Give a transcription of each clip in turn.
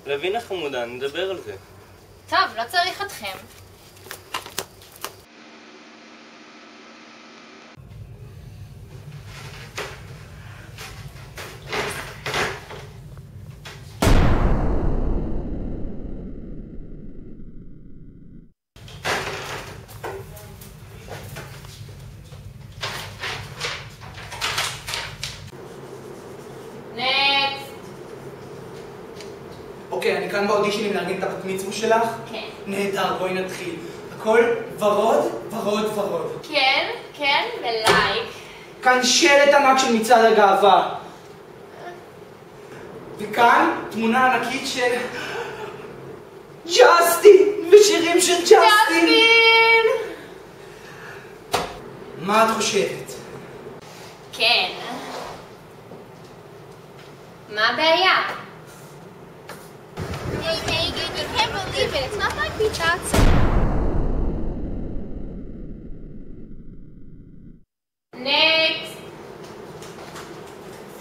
לוינה חמודה, נדבר על זה. טוב, לא צריך אתכם. אוקיי, אני כאן באודישנים לארגן את הבת מצווה שלך? כן. נהדר, בואי נתחיל. הכל ורוד, ורוד, ורוד. כן, כן, ולייק. כאן שלט ענק של מצעד הגאווה. וכאן תמונה ענקית של ג'סטין ושירים של ג'סטין. ג'סטין! מה את חושבת? כן. מה הבעיה? Hey, Megan, you can't believe it. It's not like we thought so. Next.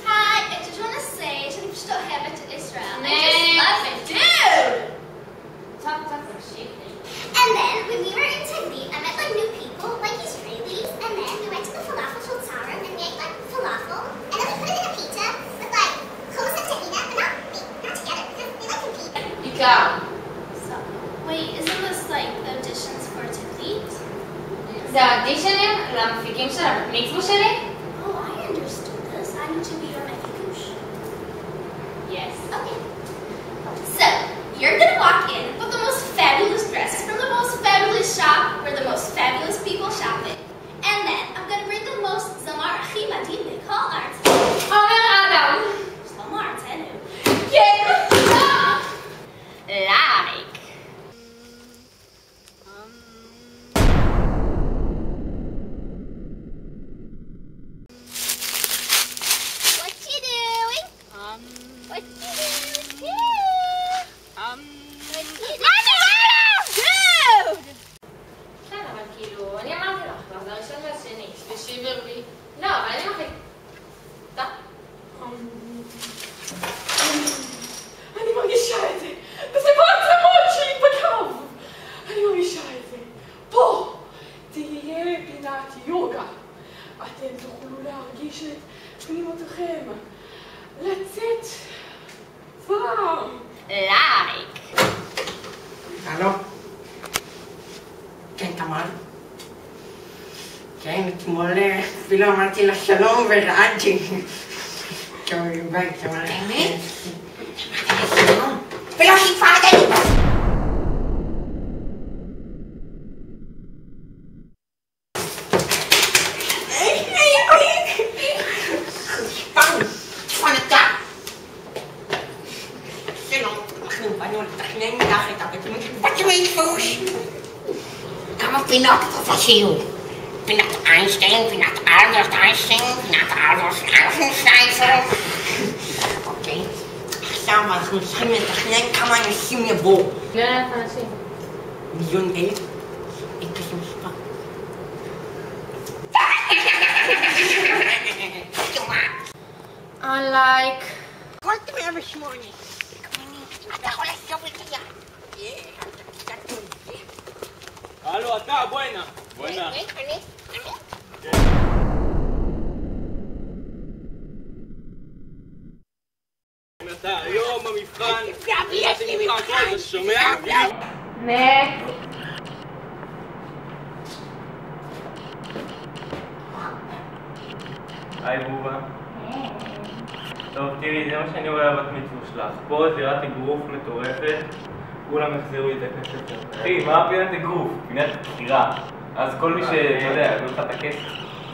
Hi, I just want to say שאני פשוט אוהבת את ישראל. I Next. just love it. Dude! טוב, תמשיך. And then, when we were in Taglit, I met like new people, like Israelis, and then we went to the falafel shul Tzara and we ate like falafel, and then we put it in a pizza with like hummus and tahina, but not together, because we like compete. עיקר. So, wait, isn't this like the auditions for Taglit? זה האודישנים למפיקים של הבת מצווה שלי? Oh, I understood this. I need to be your mefikush. Yes. Okay. So, you're gonna walk in with the most fabulous dresses from the most fabulous shop where the most fabulous people shop it. And then, I'm gonna bring the most zamar achi madhim b'kol arts. עומר אדם. Shlomo Artenu. כן. לייק. What you doing? What you doing? Yeah. What you doing? Dude! כן, אבל כאילו, אני אמרתי לך, כבר זה הראשון והשני, שלישי ורביעי. לא, אבל אני מחליט. טוב. אני מרגישה את זה, וזה בעצמות שלי בגב. אני מרגישה את זה. פה תהיה פינת יוגה. אתם תוכלו להרגיש את פנימותיכם. לצאת כבר. לייק. הלו? כן, תמר? כן, אתמול אפילו אמרתי לה שלום ורעדתי. טוב, ביי, תמר. באמת? שלום. ולא שיפרדתי. צפון אתה. שלום, אנחנו באנו לתכנן מתחת את הבית מצווש. כמה פינות את רוצה שיהיו? פינת איינשטיין, פינת אלברט איינשטיין, פינת אלברט איינשטיין. אוקיי, עכשיו אנחנו צריכים לתכנן כמה אנשים יבואו. 1,000 אנשים. 1,000,000? אין כזה מספר. I like. כל 108. אתה יכול לשוב את היד. הלו, אתה, בואי הנה. בואי הנה. אני? אתה, היום המבחן. יש לי מבחן. אתה שומע? נקסט. היי בובה. טוב, תראי, זה מה שאני רואה בבת מצווה שלך. פה זירת אגרוף מטורפת, כולם החזירו את הכסף. אחי, מה פינת אגרוף? פינת בחירה. אז כל מי שאתה יודע, יביא לך את הכסף.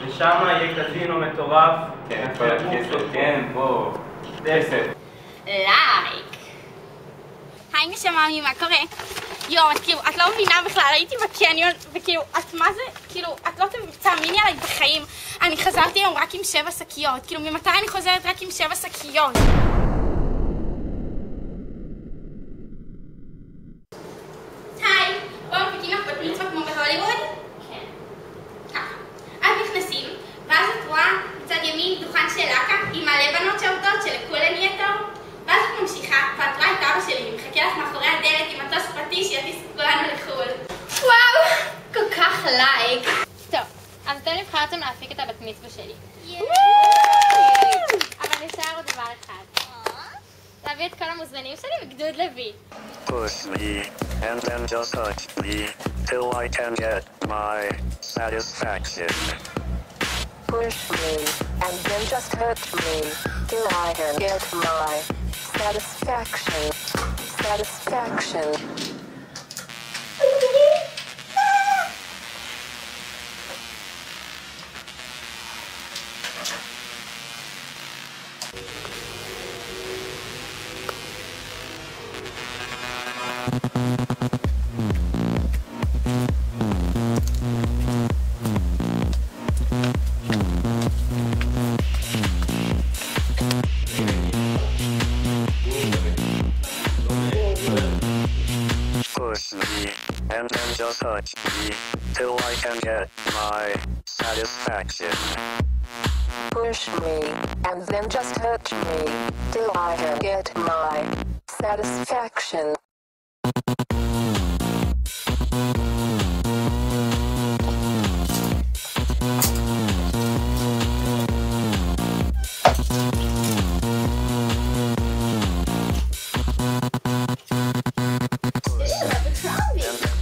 ושם יהיה קזינו מטורף. כן, כל הכסף, כן, פה. כסף. לייק. היי נשמה, מה קורה? יואו, את לא מבינה בכלל, הייתי בקניון, וכאילו, את מה זה? כאילו, את לא תאמיני עליי בחיים. אני חזרתי היום רק עם 7 שקיות. כאילו, ממתי אני חוזרת רק עם 7 שקיות? היי, בואו מפיקים לך בת מצווה כמו בהוליווד? כן. ככה. אז נכנסים, ואז את רואה מצד ימין דוכן של לקה עם מלא בנות שעובדות שלכולן יהיה טוב, ואז את ממשיכה, ואת רואה את אבא שלי עם בחרתם להפיק את הבת מצווה שלי. אבל נשאר עוד דבר אחד. להביא את כל המוזמנים שלי בגדוד לוי. Push me, and then just touch me, till I can get my satisfaction. Push me, and then just hurt me, till I can get my satisfaction. Satisfaction. Push me, and then just touch me, till I can get my satisfaction. Push me, and then just hurt me, till I can get my satisfaction.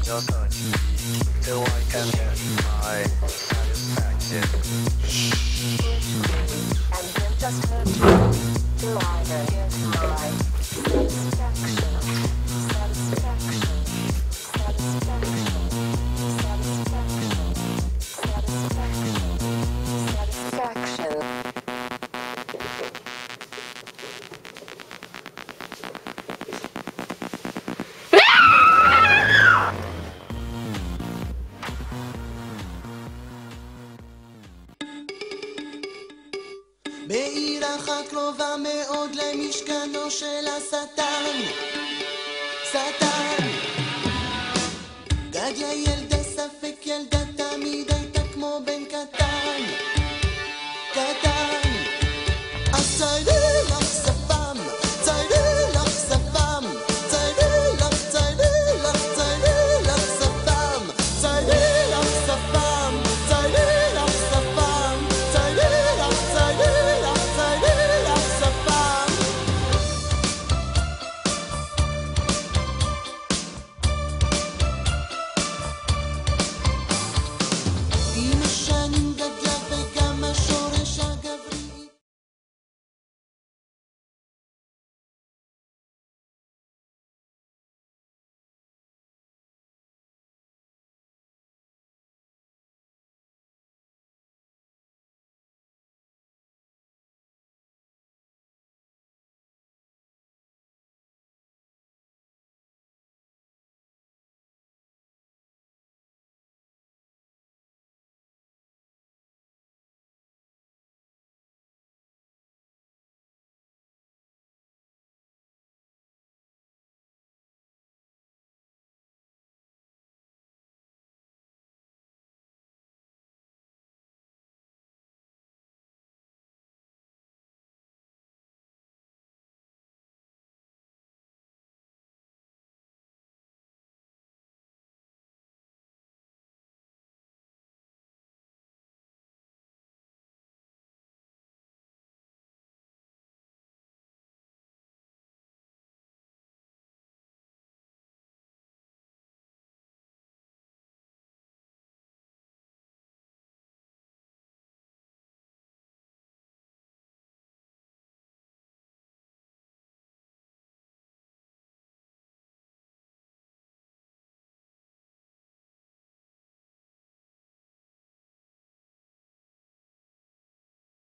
Just touch me, till I can get my satisfaction. And then just hurt me, till I can get my satisfaction. Satisfaction. Satisfaction. Satisfaction. Satisfaction. בעיר אחת קרובה מאוד למשכנו של השטן, שטן, גדיה